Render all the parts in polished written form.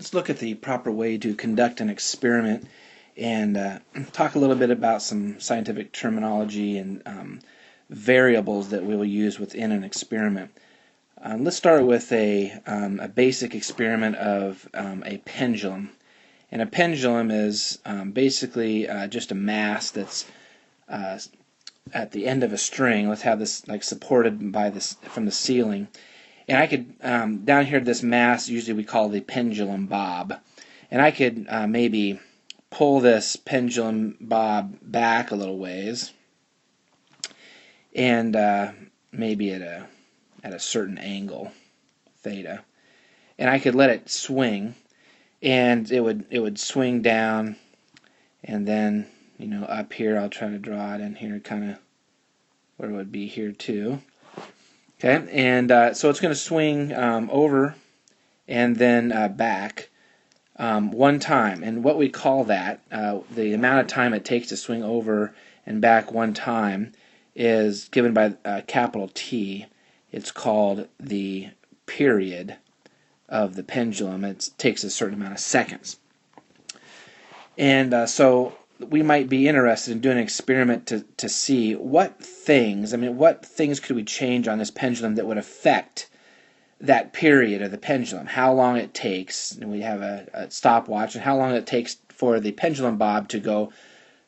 Let's look at the proper way to conduct an experiment and talk a little bit about some scientific terminology and variables that we will use within an experiment. Let's start with a basic experiment of a pendulum. And a pendulum is basically just a mass that's at the end of a string. Let's have this like supported by this from the ceiling. And I could, down here, this mass, usually we call the pendulum bob. And I could maybe pull this pendulum bob back a little ways, and maybe at a certain angle, theta. And I could let it swing, and it would swing down, and then up here I'll try to draw it in here, kind of where it would be here too. Okay, and so it's going to swing over and then back one time. And what we call that, the amount of time it takes to swing over and back one time, is given by capital T. It's called the period of the pendulum. It takes a certain amount of seconds. And so we might be interested in doing an experiment to see what things could we change on this pendulum that would affect that period of the pendulum, how long it takes, and we have a stopwatch, and how long it takes for the pendulum bob to go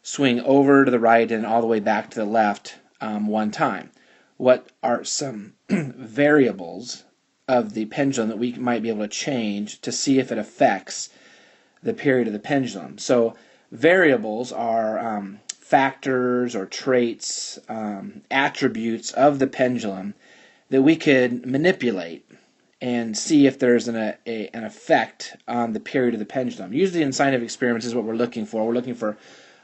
swing over to the right and all the way back to the left one time. What are some variables of the pendulum that we might be able to change to see if it affects the period of the pendulum? So variables are factors or traits, attributes of the pendulum that we could manipulate and see if there's an effect on the period of the pendulum. Usually in scientific experiments is what we're looking for. We're looking for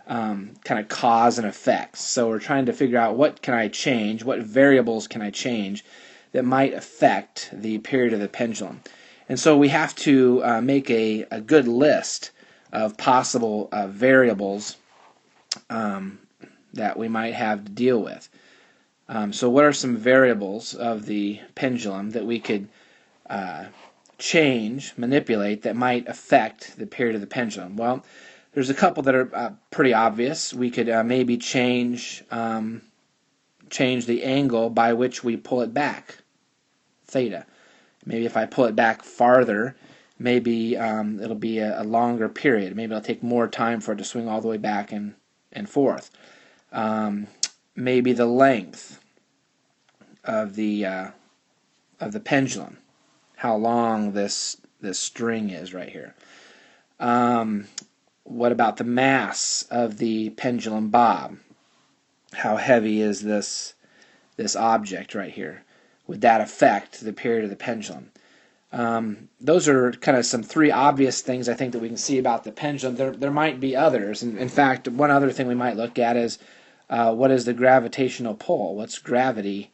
kind of cause and effects. So we're trying to figure out what can I change, what variables can I change that might affect the period of the pendulum. And so we have to make a good list of possible variables that we might have to deal with. So what are some variables of the pendulum that we could change, manipulate, that might affect the period of the pendulum? Well, there's a couple that are pretty obvious. We could maybe change the angle by which we pull it back, theta. Maybe if I pull it back farther, maybe it'll be a longer period. Maybe it'll take more time for it to swing all the way back and forth. Maybe the length of the pendulum, how long this string is right here. What about the mass of the pendulum bob? How heavy is this object right here? Would that affect the period of the pendulum? Those are kind of some three obvious things I think that we can see about the pendulum. There might be others. And in fact, one other thing we might look at is what is the gravitational pull? What's gravity?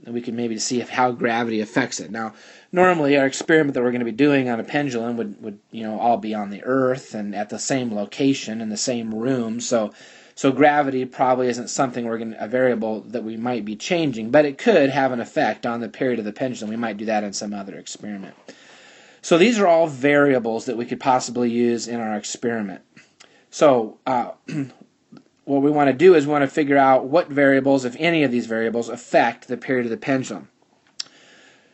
We can maybe see how gravity affects it. Now, normally our experiment that we're going to be doing on a pendulum would all be on the Earth and at the same location in the same room. So gravity probably isn't something a variable that we might be changing, but it could have an effect on the period of the pendulum. We might do that in some other experiment. So these are all variables that we could possibly use in our experiment. So what we want to do is we want to figure out what variables, if any of these variables, affect the period of the pendulum.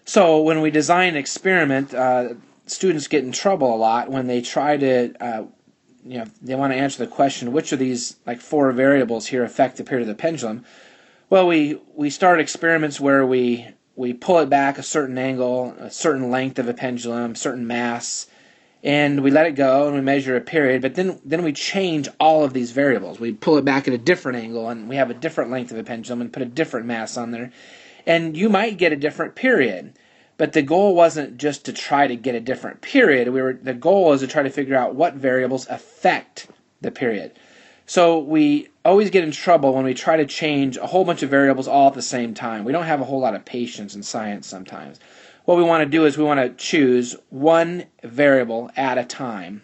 So when we design an experiment, students get in trouble a lot when they try to they want to answer the question, which of these four variables here affect the period of the pendulum? Well, we start experiments where we pull it back a certain angle, a certain length of a pendulum, certain mass, and we let it go and we measure a period, but then we change all of these variables. We pull it back at a different angle and we have a different length of a pendulum and put a different mass on there, and you might get a different period. But the goal wasn't just to try to get a different period. The goal was to try to figure out what variables affect the period. So we always get in trouble when we try to change a whole bunch of variables all at the same time. We don't have a whole lot of patience in science sometimes. What we want to do is we want to choose one variable at a time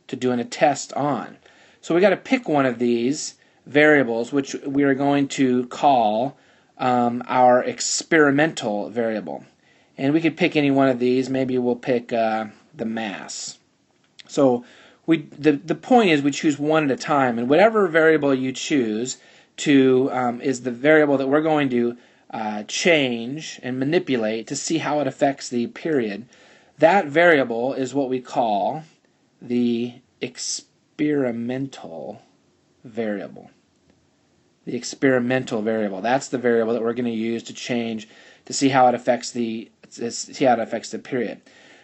to do a test on. So we got to pick one of these variables, which we are going to call our experimental variable. And we could pick any one of these. Maybe we'll pick the the mass. So the point is we choose one at a time, and whatever variable you choose to is the variable that we're going to change and manipulate to see how it affects the period. That variable is what we call the experimental variable. The experimental variable. That's the variable that we're going to use to change to see how it affects the period.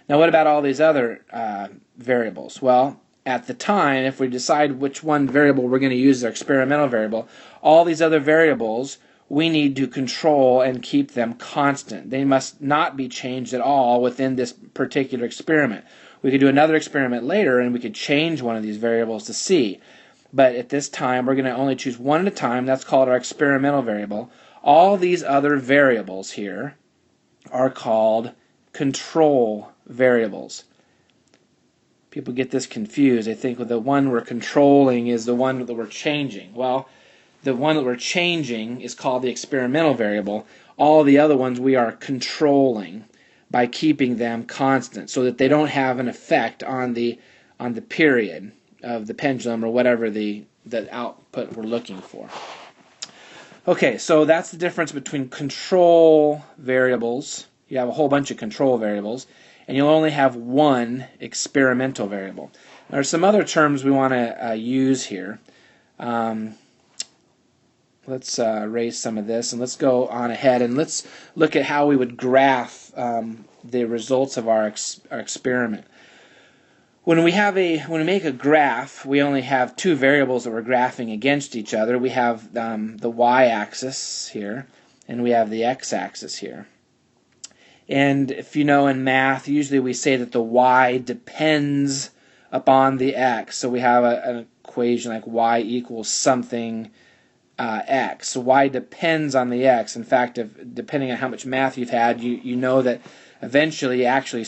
Now, what about all these other variables? Well, at the time, if we decide which one variable we're going to use as our experimental variable, all these other variables we need to control and keep them constant. They must not be changed at all within this particular experiment. We could do another experiment later and we could change one of these variables to see. But at this time, we're going to only choose one at a time. That's called our experimental variable. All these other variables here are called control variables. People get this confused. They think the one we're controlling is the one that we're changing. Well, the one that we're changing is called the experimental variable. All the other ones we are controlling by keeping them constant so that they don't have an effect on the period of the pendulum or whatever the output we're looking for. Okay, so that's the difference between control variables. You have a whole bunch of control variables, and you'll only have one experimental variable. There are some other terms we want to use here. Let's erase some of this, and let's go on ahead and let's look at how we would graph the results of our experiment. When we make a graph, we only have two variables that we're graphing against each other. We have the y-axis here, and we have the x-axis here. And if you know in math, usually we say that the y depends upon the x. So we have an equation like y equals something x. So y depends on the x. In fact, depending on how much math you've had, you know that eventually you actually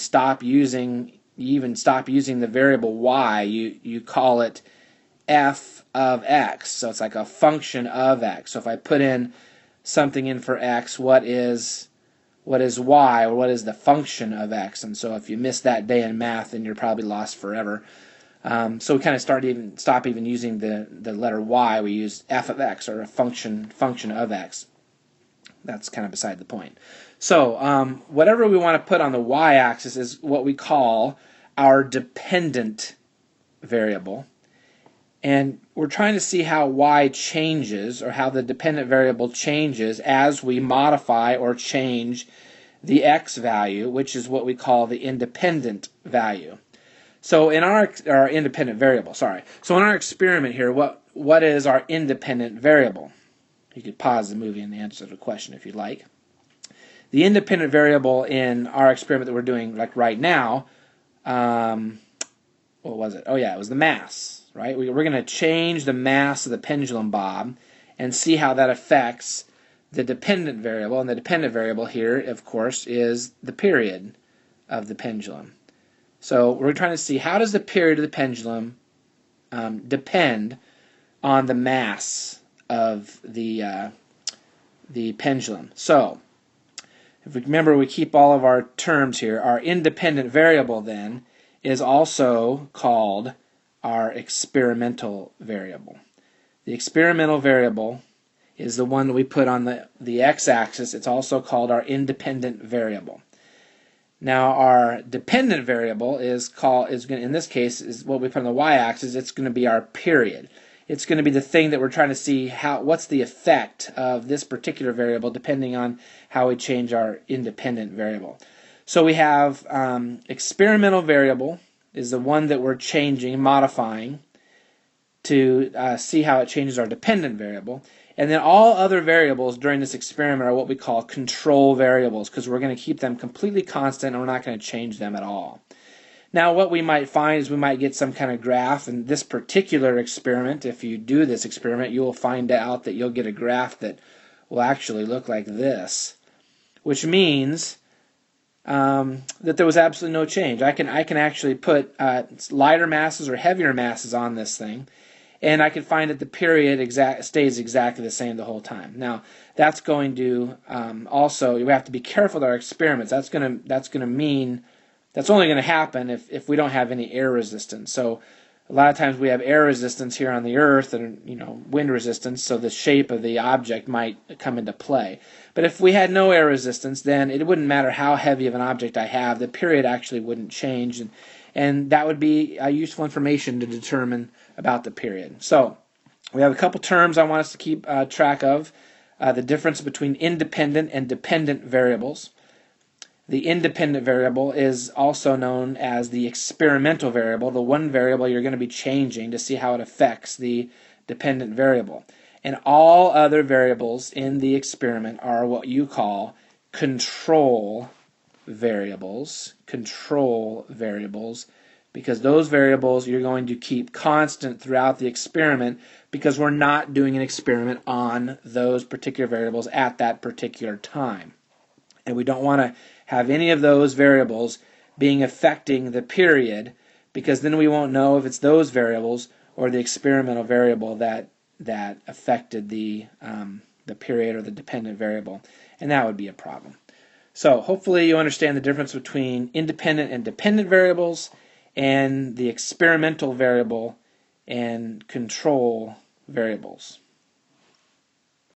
even stop using the variable y. You call it f of x. So it's like a function of x. So if I put in something in for x, what is y, or what is the function of x? And so if you miss that day in math, then you're probably lost forever. So we kind of stop even using the letter y. We use f of x, or a function of x. That's kind of beside the point. So whatever we want to put on the y-axis is what we call our dependent variable. And we're trying to see how y changes, or how the dependent variable changes as we modify or change the x value, which is what we call the independent value. So in our independent variable, sorry. So in our experiment here, what is our independent variable? You could pause the movie and answer the question if you'd like. The independent variable in our experiment that we're doing like right now, what was it? Oh yeah, it was the mass. Right? We're going to change the mass of the pendulum bob and see how that affects the dependent variable. And the dependent variable here, of course, is the period of the pendulum. So we're trying to see how does the period of the pendulum depend on the mass of the pendulum. So if we remember, we keep all of our terms here. Our independent variable then is also called our experimental variable. The experimental variable is the one that we put on the x-axis. It's also called our independent variable. Now our dependent variable is in this case is what we put on the y-axis. It's going to be our period. It's going to be the thing that we're trying to see what's the effect of this particular variable depending on how we change our independent variable. So we have experimental variable is the one that we're changing, modifying to see how it changes our dependent variable. And then all other variables during this experiment are what we call control variables, because we're going to keep them completely constant and we're not going to change them at all. Now what we might find is we might get some kind of graph. In this particular experiment, if you do this experiment, you will find out that you'll get a graph that will actually look like this, which means that there was absolutely no change. I can actually put lighter masses or heavier masses on this thing, and I can find that the period stays exactly the same the whole time. Now that's going to also, you have to be careful with our experiments. That's going to mean That's only going to happen if we don't have any air resistance. So a lot of times we have air resistance here on the Earth and wind resistance, so the shape of the object might come into play. But if we had no air resistance, then it wouldn't matter how heavy of an object I have, the period actually wouldn't change, and that would be useful information to determine about the period. So we have a couple terms I want us to keep track of. The difference between independent and dependent variables. The independent variable is also known as the experimental variable, the one variable you're going to be changing to see how it affects the dependent variable. And all other variables in the experiment are what you call control variables, because those variables you're going to keep constant throughout the experiment because we're not doing an experiment on those particular variables at that particular time. And we don't want to have any of those variables being affecting the period, because then we won't know if it's those variables or the experimental variable that affected the period or the dependent variable, and that would be a problem. So hopefully you understand the difference between independent and dependent variables and the experimental variable and control variables.